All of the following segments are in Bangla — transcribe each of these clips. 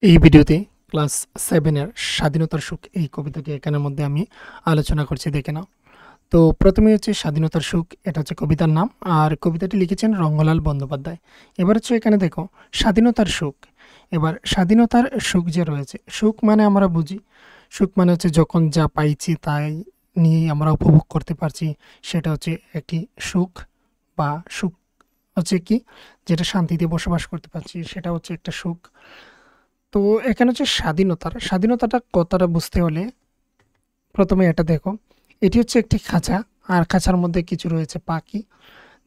এই ভিডিওতে ক্লাস 7 এর স্বাধীনতার সুখ এই কবিতাটি এখানের মধ্যে আমি আলোচনা করছি, দেখে নাও। তো প্রথমে হচ্ছে স্বাধীনতার সুখ, এটা হচ্ছে কবিতার নাম, আর কবিতাটি লিখেছেন রঙ্গলাল বন্দ্যোপাধ্যায়। এবার হচ্ছে এখানে দেখো স্বাধীনতার সুখ। এবার স্বাধীনতার সুখ যে রয়েছে, সুখ মানে আমরা বুঝি, সুখ মানে হচ্ছে যখন যা পাইছি তাই নিয়েই আমরা উপভোগ করতে পারছি, সেটা হচ্ছে একটি সুখ। বা সুখ হচ্ছে কি, যেটা শান্তিতে বসবাস করতে পারছি, সেটা হচ্ছে একটা সুখ। তো এখানে হচ্ছে স্বাধীনতাটা কথাটা বুঝতে হলে প্রথমে এটা দেখো, এটি হচ্ছে একটি খাঁচা, আর খাঁচার মধ্যে কিছু রয়েছে পাখি,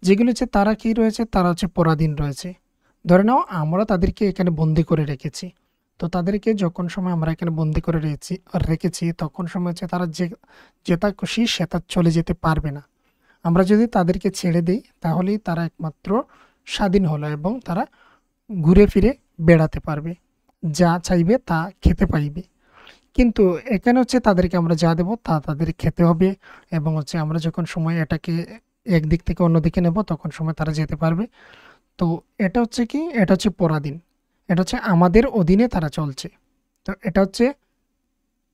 যেগুলো হচ্ছে তারা কি রয়েছে, তারা হচ্ছে পরাধীন রয়েছে। ধরে নাও আমরা তাদেরকে এখানে বন্দি করে রেখেছি। তো তাদেরকে যখন সময় আমরা এখানে বন্দি করে রেখেছি তখন সময় হচ্ছে তারা যেটা খুশি সেটা চলে যেতে পারবে না। আমরা যদি তাদেরকে ছেড়ে দিই তাহলেই তারা একমাত্র স্বাধীন হলো এবং তারা ঘুরে ফিরে বেড়াতে পারবে, যা চাইবে তা খেতে পাইবে। কিন্তু এখানে হচ্ছে তাদেরকে আমরা যা দেবো তা তাদের খেতে হবে, এবং হচ্ছে আমরা যখন সময় এটাকে একদিক থেকে অন্যদিকে নেব তখন সময় তারা যেতে পারবে। তো এটা হচ্ছে কি, এটা হচ্ছে পরাধীন, এটা হচ্ছে আমাদের অধীনে তারা চলছে। তো এটা হচ্ছে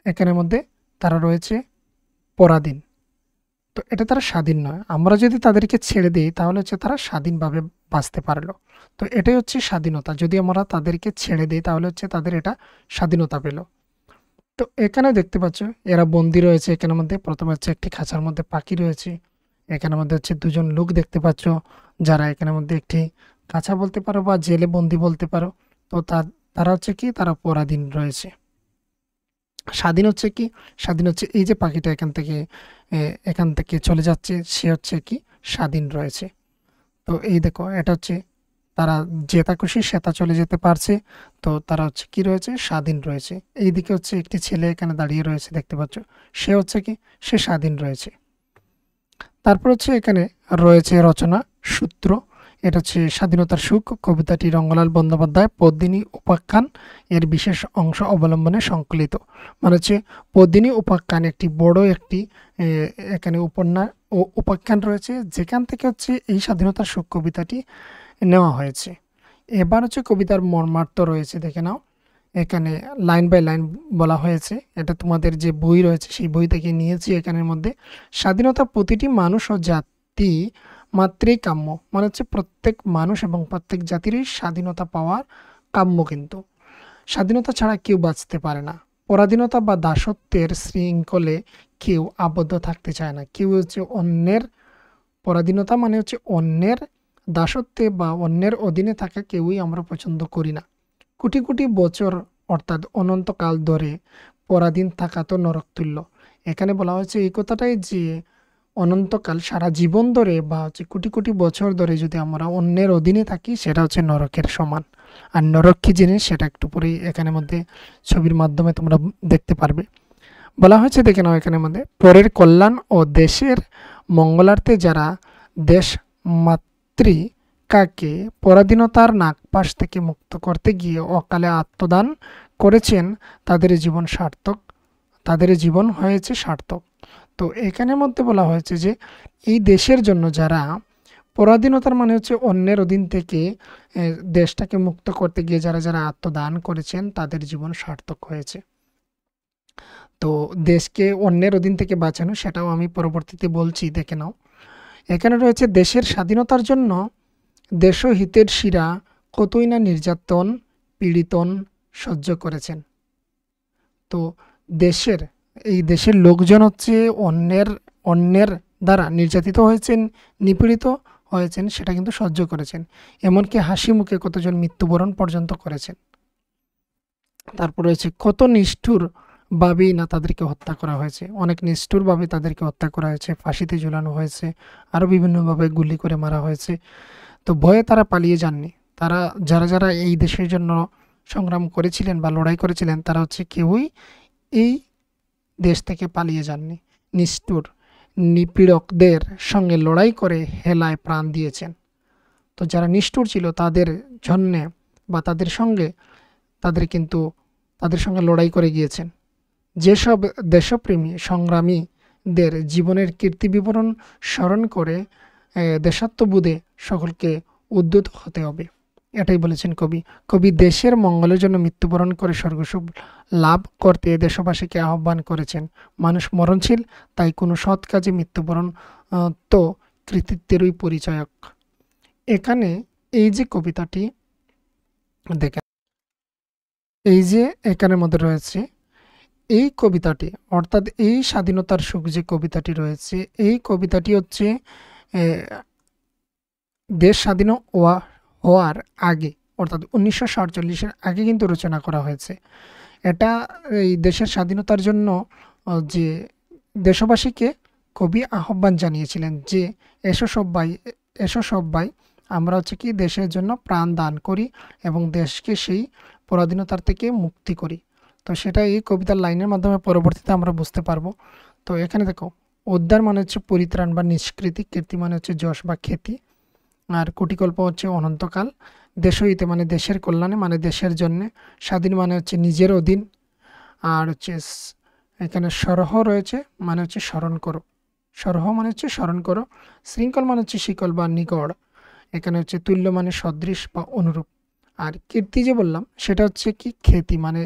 এখানের মধ্যে তারা রয়েছে পরাধীন। তো এটা তারা স্বাধীন নয়, আমরা যদি তাদেরকে ছেড়ে দিই তাহলে হচ্ছে তারা স্বাধীনভাবে বাঁচতে পারলো। তো এটাই হচ্ছে স্বাধীনতা, যদি আমরা তাদেরকে ছেড়ে দিই তাহলে হচ্ছে তাদের এটা স্বাধীনতা পেল। তো এখানে দেখতে পাচ্ছ এরা বন্দি রয়েছে, এখানের মধ্যে প্রথমে হচ্ছে একটি খাঁচার মধ্যে পাখি রয়েছে, এখানের মধ্যে হচ্ছে দুজন লোক দেখতে পাচ্ছ, যারা এখানের মধ্যে একটি খাঁচা বলতে পারো বা জেলে বন্দি বলতে পারো। তো তারা হচ্ছে কি, তারা পরাধীন রয়েছে। স্বাধীন হচ্ছে কি, স্বাধীন হচ্ছে এই যে পাখিটা এখান থেকে চলে যাচ্ছে, সে হচ্ছে কি স্বাধীন রয়েছে। তো এই দেখো এটা হচ্ছে তারা যেটা খুশি সেটা চলে যেতে পারছে। তো তারা হচ্ছে কি রয়েছে, স্বাধীন রয়েছে। এইদিকে হচ্ছে একটি ছেলে এখানে দাঁড়িয়ে রয়েছে, দেখতে পাচ্ছ, সে হচ্ছে কি, সে স্বাধীন রয়েছে। তারপর হচ্ছে এখানে রয়েছে রচনা সূত্র, এটা হচ্ছে স্বাধীনতার সুখ কবিতাটি রঙ্গলাল বন্দ্যোপাধ্যায় পদ্মিনী উপাখ্যান এর বিশেষ অংশ অবলম্বনে সংকলিত। মানে হচ্ছে পদ্মিনী উপাখ্যান একটি বড় একটি এ, এখানে উপন্যাস ও উপাখ্যান রয়েছে, যেখান থেকে হচ্ছে এই স্বাধীনতার সুখ কবিতাটি নেওয়া হয়েছে। এবার হচ্ছে কবিতার মর্মার্থ রয়েছে, দেখে নাও। এখানে লাইন বাই লাইন বলা হয়েছে, এটা তোমাদের যে বই রয়েছে সেই বই থেকে নিয়েছি। এখানের মধ্যে স্বাধীনতা প্রতিটি মানুষ ও জাতি মাত্রেই কাম্য, মানে হচ্ছে প্রত্যেক মানুষ এবং প্রত্যেক জাতিরই স্বাধীনতা পাওয়ার কাম্য। কিন্তু স্বাধীনতা ছাড়া কেউ বাঁচতে পারে না, পরাধীনতা বা দাসত্বের শৃঙ্খলে কেউ আবদ্ধ থাকতে চায় না। কেউ হচ্ছে অন্যের পরাধীনতা মানে হচ্ছে অন্যের দাসত্বে বা অন্যের অধীনে থাকা কেউই আমরা পছন্দ করি না। কোটি কোটি বছর অর্থাৎ অনন্তকাল ধরে পরাধীন থাকা তো নরকতুল্য। এখানে বলা হয়েছে এই কথাটাই যে অনন্তকাল সারা জীবন ধরে বা হচ্ছে কোটি কোটি বছর ধরে যদি আমরা অন্যের অধীনে থাকি সেটা হচ্ছে নরকের সমান। আর নরক কি জিনিস সেটা একটু পরেই এখানের মধ্যে ছবির মাধ্যমে তোমরা দেখতে পারবে। বলা হয়েছে, দেখে নাও, এখানের মধ্যে পরের কল্যাণ ও দেশের মঙ্গলার্থে যারা দেশ মাতৃ কাকে পরাধীনতার নাগপাশ থেকে মুক্ত করতে গিয়ে অকালে আত্মদান করেছেন, তাদের জীবন সার্থক, তাদের জীবন হয়েছে সার্থক। তো এখানের মধ্যে বলা হয়েছে যে এই দেশের জন্য যারা পরাধীনতার মানে হচ্ছে অন্যের অধীন থেকে দেশটাকে মুক্ত করতে গিয়ে যারা যারা আত্মদান করেছেন তাদের জীবন সার্থক হয়েছে। তো দেশকে অন্যের অধীন থেকে বাঁচানো সেটাও আমি পরবর্তীতে বলছি, দেখে নাও। এখানে রয়েছে দেশের স্বাধীনতার জন্য দেশহিতের শিরা কতই না নির্যাতন পীড়িতন সহ্য করেছেন। তো দেশের এই দেশের লোকজন হচ্ছে অন্যের অন্যের দ্বারা নির্যাতিত হয়েছেন, নিপীড়িত হয়েছেন, সেটা কিন্তু সহ্য করেছেন। এমনকি হাসি মুখে কতজন মৃত্যুবরণ পর্যন্ত করেছেন। তারপর রয়েছে কত নিষ্ঠুর ভাবেই না তাদেরকে হত্যা করা হয়েছে, অনেক নিষ্ঠুরভাবে তাদেরকে হত্যা করা হয়েছে, ফাঁসিতে ঝুলানো হয়েছে, আরও বিভিন্নভাবে গুলি করে মারা হয়েছে। তো ভয়ে তারা পালিয়ে যাননি। তারা যারা যারা এই দেশের জন্য সংগ্রাম করেছিলেন বা লড়াই করেছিলেন তারা হচ্ছে কেউই এই দেশ থেকে পালিয়ে যাননি। নিষ্ঠুর নিপীড়কদের সঙ্গে লড়াই করে হেলায় প্রাণ দিয়েছেন। তো যারা নিষ্ঠুর ছিল তাদের জন্যে বা তাদের সঙ্গে কিন্তু তাদের সঙ্গে লড়াই করে গিয়েছেন। যেসব দেশপ্রেমী সংগ্রামীদের জীবনের কীর্তি বিবরণ স্মরণ করে দেশাত্মবোধে সকলকে উদ্যত হতে হবে। এটাই বলেছেন কবি। কবি দেশের মঙ্গলের জন্য মৃত্যুবরণ করে স্বর্গসুখ লাভ করতে দেশবাসীকে আহ্বান করেছেন। মানুষ মরণশীল, তাই কোনো সৎ কাজে মৃত্যুবরণ তো কৃতিত্বেরই পরিচায়ক। এখানে এই যে কবিতাটি দেখেন, এই যে এখানের মধ্যে রয়েছে এই কবিতাটি, অর্থাৎ এই স্বাধীনতার সুখ যে কবিতাটি রয়েছে, এই কবিতাটি হচ্ছে দেশ স্বাধীন হওয়ার আগে, অর্থাৎ 1947-এর আগে কিন্তু রচনা করা হয়েছে। এটা এই দেশের স্বাধীনতার জন্য যে দেশবাসীকে কবি আহ্বান জানিয়েছিলেন যে এসো সব ভাই, আমরা হচ্ছে কি দেশের জন্য প্রাণ দান করি এবং দেশকে সেই পরাধীনতার থেকে মুক্তি করি। তো সেটা এই কবিতার লাইনের মাধ্যমে পরবর্তীতে আমরা বুঝতে পারবো। তো এখানে দেখো, উদ্ধার মানে হচ্ছে পরিত্রাণ বা নিষ্কৃতি, কীর্তি মানে হচ্ছে যশ বা খ্যাতি, আর কোটিকল্প হচ্ছে অনন্তকাল, দেশহিতে মানে দেশের কল্যাণে মানে দেশের জন্যে, স্বাধীন মানে হচ্ছে নিজের অধীন, আর হচ্ছে এখানে সরহ রয়েছে মানে হচ্ছে স্মরণ করো, সরহ মানে হচ্ছে স্মরণ করো, শৃঙ্খল মানে হচ্ছে শিকল বা নিগড়, এখানে হচ্ছে তুল্য মানে সদৃশ বা অনুরূপ, আর কীর্তি যে বললাম সেটা হচ্ছে কি খ্যাতি মানে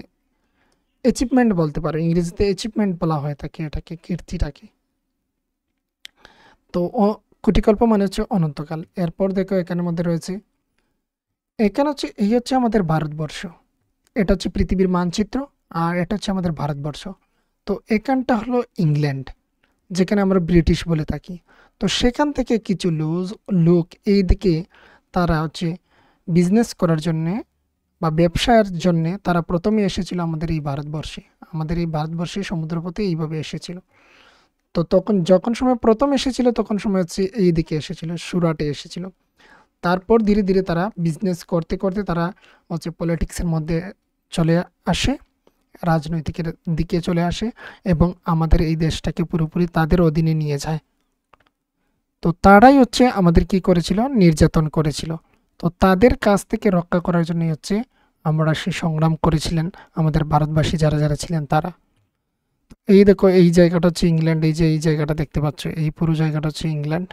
অ্যাচিভমেন্ট বলতে পারো, ইংরেজিতে অ্যাচিভমেন্ট বলা হয় থাকে এটাকে, কীর্তিটাকে। তো কুটিকল্প মানে হচ্ছে অনন্তকাল। এরপর দেখো এখানের মধ্যে রয়েছে, এখানে হচ্ছে এই হচ্ছে আমাদের ভারতবর্ষ, এটা হচ্ছে পৃথিবীর মানচিত্র, আর এটা হচ্ছে আমাদের ভারতবর্ষ। তো এখানটা হলো ইংল্যান্ড, যেখানে আমরা ব্রিটিশ বলে থাকি। তো সেখান থেকে কিছু লোক এই দিকে তারা হচ্ছে বিজনেস করার জন্যে বা ব্যবসার জন্যে তারা প্রথমে এসেছিল আমাদের এই ভারতবর্ষে, আমাদের এই ভারতবর্ষে সমুদ্রপথে এইভাবে এসেছিল। তো তখন যখন সময় প্রথম এসেছিল তখন সময় হচ্ছে এই দিকে এসেছিল, সুরাটে এসেছিল। তারপর ধীরে ধীরে তারা বিজনেস করতে করতে তারা হচ্ছে পলিটিক্সের মধ্যে চলে আসে, রাজনৈতিকের দিকে চলে আসে এবং আমাদের এই দেশটাকে পুরোপুরি তাদের অধীনে নিয়ে যায়। তো তারাই হচ্ছে আমাদের কি করেছিল, নির্যাতন করেছিল। তো তাদের কাছ থেকে রক্ষা করার জন্যই হচ্ছে আমরা সেই সংগ্রাম করেছিলেন আমাদের ভারতবাসী যারা যারা ছিলেন তারা। এই দেখো এই জায়গাটা হচ্ছে ইংল্যান্ড, এই যে এই জায়গাটা দেখতে পাচ্ছ, এই পুরো জায়গাটা হচ্ছে ইংল্যান্ড,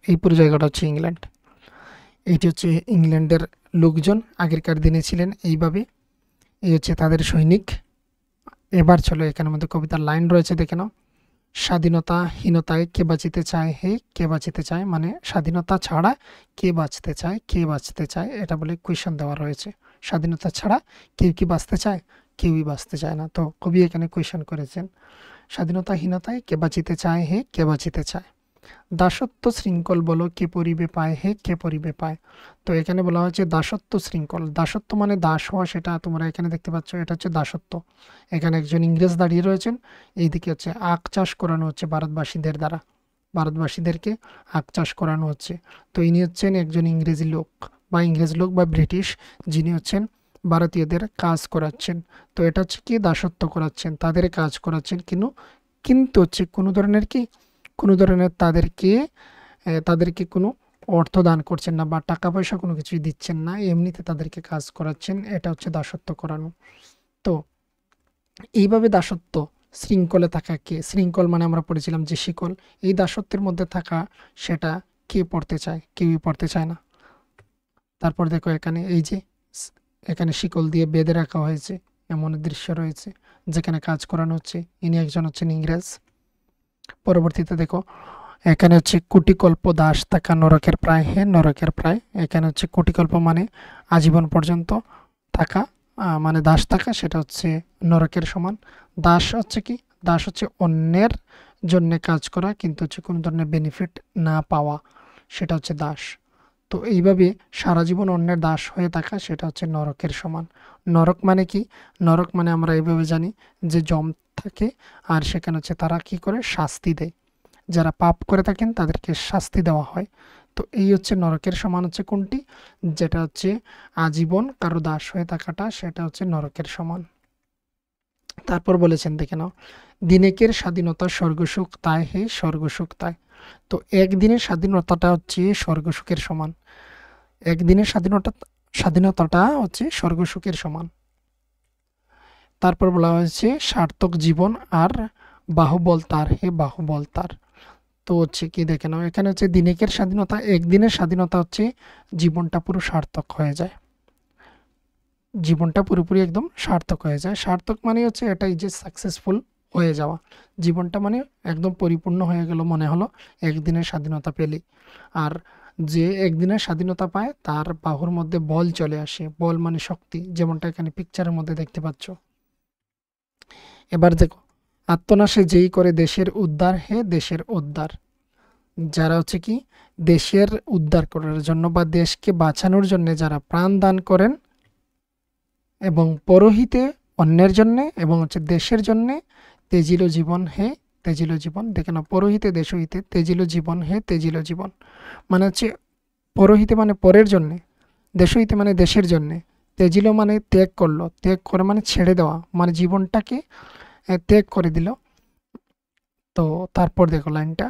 এই পুরো জায়গাটা হচ্ছে ইংল্যান্ড। এইটি হচ্ছে ইংল্যান্ডের লোকজন আগেরকার দিনে ছিলেন এইভাবে, এই হচ্ছে তাদের সৈনিক। এবার চলো এখানের মধ্যে কবিতার লাইন রয়েছে দেখে নাও। স্বাধীনতাহীনতায় কে বাঁচিতে চায় হে কে বাঁচিতে চায়, মানে স্বাধীনতা ছাড়া কে বাঁচতে চায়, কে বাঁচতে চায়, এটা বলে কোয়েশ্চন দেওয়া রয়েছে। স্বাধীনতা ছাড়া কেউ কি বাঁচতে চায়? কেউই বাঁচতে চায় না। তো কবি এখানে কোয়েশ্চন করেছেন, স্বাধীনতাহীনতায় কে বাঁচিতে চায় হে কে বাঁচিতে চায়, দাসত্ব শৃঙ্খল বলো কে পরিবে পায় হে কে পরিবে পায়। তো এখানে বলা হয়েছে দাসত্ব শৃঙ্খল, দাসত্ব মানে দাস হওয়া, সেটা তোমরা এখানে দেখতে পাচ্ছ, এটা হচ্ছে দাসত্ব। এখানে একজন ইংরেজ দাঁড়িয়ে রয়েছেন, এইদিকে হচ্ছে আখ চাষ করানো হচ্ছে ভারতবাসীদের দ্বারা, ভারতবাসীদেরকে আখ চাষ করানো হচ্ছে। তো ইনি হচ্ছেন একজন ইংরেজি লোক বা ইংরেজ লোক বা ব্রিটিশ, যিনি হচ্ছেন ভারতীয়দের কাজ করাচ্ছেন। তো এটা হচ্ছে কি দাসত্ব করাচ্ছেন, তাদের কাজ করাচ্ছেন, কিন্তু হচ্ছে কোনো ধরনের তাদেরকে কোনো অর্থ দান করছেন না বা টাকা পয়সা কোনো কিছুই দিচ্ছেন না, এমনিতে তাদেরকে কাজ করাচ্ছেন, এটা হচ্ছে দাসত্ব করানো। তো এইভাবে দাসত্ব শৃঙ্খলে থাকাকে, শৃঙ্খল মানে আমরা পড়েছিলাম যে শিকল, এই দাসত্বের মধ্যে থাকা সেটা কে পড়তে চায়? কেউই পড়তে চায় না। তারপর দেখো এখানে এই যে এখানে শিকল দিয়ে বেঁধে রাখা হয়েছে, এমন দৃশ্য রয়েছে যেখানে কাজ করানো হচ্ছে। ইনি একজন হচ্ছেন ইংরেজ। পরবর্তীতে দেখো এখানে হচ্ছে কুটিকল্প দাস থাকা নরকের প্রায় হে নরকের প্রায়, এখানে হচ্ছে কুটিকল্প মানে আজীবন পর্যন্ত থাকা, মানে দাস থাকা, সেটা হচ্ছে নরকের সমান। দাস হচ্ছে কি, দাস হচ্ছে অন্যের জন্য কাজ করা কিন্তু হচ্ছে কোনো ধরনের বেনিফিট না পাওয়া, সেটা হচ্ছে দাস। তো এইভাবে সারা জীবন অন্যের দাস হয়ে থাকা, সেটা হচ্ছে নরকের সমান। নরক মানে কি? নরক মানে আমরা এইভাবে জানি যে যম থাকে, আর সেখানে হচ্ছে তারা কি করে, শাস্তি দেয়, যারা পাপ করে থাকেন তাদেরকে শাস্তি দেওয়া হয়। তো এই হচ্ছে নরকের সমান হচ্ছে কোনটি, যেটা হচ্ছে আজীবন কারো দাস হয়ে থাকাটা, সেটা হচ্ছে নরকের সমান। তারপর বলেছেন দেখে নাও, দিনেকের স্বাধীনতা স্বর্গসুখ তাই হে স্বর্গসুখ তাই। তো একদিনের স্বাধীনতাটা হচ্ছে স্বর্গসুখের সমান, একদিনের স্বাধীনতাটা হচ্ছে স্বর্গসুখের সমান। তারপর বলা হয়েছে সার্থক জীবন আর বাহুবল তার হে বাহুবল তার। তো হচ্ছে কি দেখে নাও, এখানে হচ্ছে দিনেকের স্বাধীনতা, একদিনের স্বাধীনতা হচ্ছে জীবনটা পুরো সার্থক হয়ে যায়, জীবনটা পুরোপুরি একদম সার্থক হয়ে যায়। সার্থক মানে হচ্ছে এটাই যে সাকসেসফুল হয়ে যাওয়া, জীবনটা মানে একদম পরিপূর্ণ হয়ে গেল মনে হলো একদিনের স্বাধীনতা পেলেই। আর যে একদিনের স্বাধীনতা পায় তার বাহুর মধ্যে বল চলে আসে, বল মানে শক্তি, যেমনটা এখানে পিকচারের মধ্যে দেখতে পাচ্ছ। এবার দেখো, আত্মনাশে যেই করে দেশের উদ্ধার, হে দেশের উদ্ধার, যারা হচ্ছে কি দেশের উদ্ধার করার জন্য বা দেশকে বাঁচানোর জন্য যারা প্রাণ দান করেন এবং পরহিতে অন্যের জন্যে এবং হচ্ছে দেশের জন্যে, তেজিল জীবন হে তেজিল জীবন, দেখে না, পরহিতে দেশ হইতে তেজিল জীবন হে তেজিল জীবন, মানে হচ্ছে পরহিতে মানে পরের জন্যে, দেশ হইতে মানে দেশের জন্যে, তেজিল মানে ত্যাগ করলো, ত্যাগ করে মানে ছেড়ে দেওয়া, মানে জীবনটাকে ত্যাগ করে দিল। তো তারপর দেখো লাইনটা,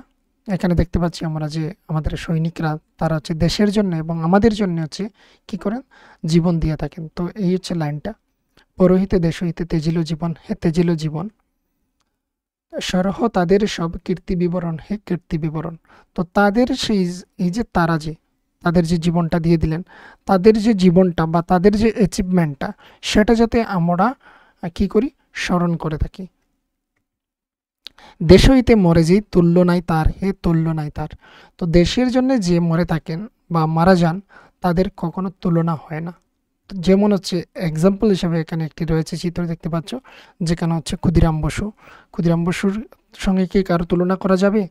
এখানে দেখতে পাচ্ছি আমরা যে আমাদের সৈনিকরা তারা হচ্ছে দেশের জন্য এবং আমাদের জন্য হচ্ছে কি করেন, জীবন দিয়ে থাকেন। তো এই হচ্ছে লাইনটা, পরহিতে দেশ হইতে তেজিল জীবন হে তেজিল জীবন, সরহ তাদের সব কীর্তি বিবরণ হে কীর্তি বিবরণ। তো তাদের সেই এই যে তারা যে তাদের যে জীবনটা দিয়ে দিলেন, তাদের যে জীবনটা বা তাদের যে অ্যাচিভমেন্টটা, সেটা যাতে আমরা কি করি, স্মরণ করে থাকি। দেশ হইতে মরে যেই তুল্য নাই তার, হে তুল্য নাই তার। তো দেশের জন্য যে মরে থাকেন বা মারা যান, তাদের কখনো তুলনা হয় না। তো যেমন হচ্ছে এক্সাম্পল হিসেবে এখানে একটি রয়েছে চিত্র দেখতে পাচ্ছ, যেখানে হচ্ছে ক্ষুদিরাম বসু, ক্ষুদিরাম বসুর সঙ্গে কি কারো তুলনা করা যাবে?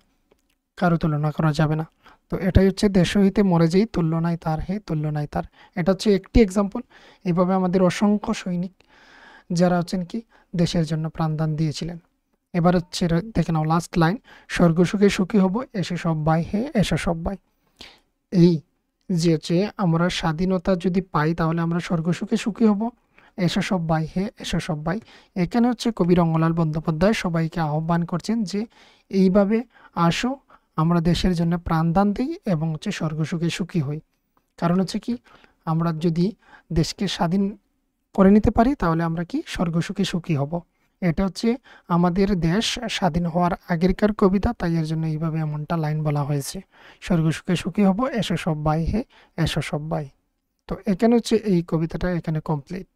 কারো তুলনা করা যাবে না। তো এটাই হচ্ছে দেশ হইতে মরে যেই তুল্য নাই তার, হে তুল্য নাই তার। এটা হচ্ছে একটি এক্সাম্পল। এইভাবে আমাদের অসংখ্য সৈনিক যারা হচ্ছেন কি দেশের জন্য প্রাণদান দিয়েছিলেন। এবার হচ্ছে দেখে নাও লাস্ট লাইন, স্বর্গ সুখে সুখী হব এসে সব্বাই হে এসে সব্বাই। এই যে হচ্ছে আমরা স্বাধীনতা যদি পাই তাহলে আমরা স্বর্গ সুখে সুখী হব, এসো সব্বাই হে এসো সব্বাই। এখানে হচ্ছে কবি রঙ্গলাল বন্দ্যোপাধ্যায় সবাইকে আহ্বান করছেন যে এইভাবে আসো, আমরা দেশের জন্য প্রাণদান দিই এবং হচ্ছে স্বর্গ সুখে সুখী হই। কারণ হচ্ছে কি, আমরা যদি দেশকে স্বাধীন করে নিতে পারি তাহলে আমরা কি স্বর্গ সুখে সুখী হব। এটা হচ্ছে আমাদের দেশ স্বাধীন হওয়ার আগেরকার কবিতা, তাই এর জন্য এইভাবে এমনটা লাইন বলা হয়েছে, স্বর্গ সুখে সুখী হব এসো সব্বাই হে এসো সব্বাই। তো এখানে হচ্ছে এই কবিতাটা এখানে কমপ্লিট।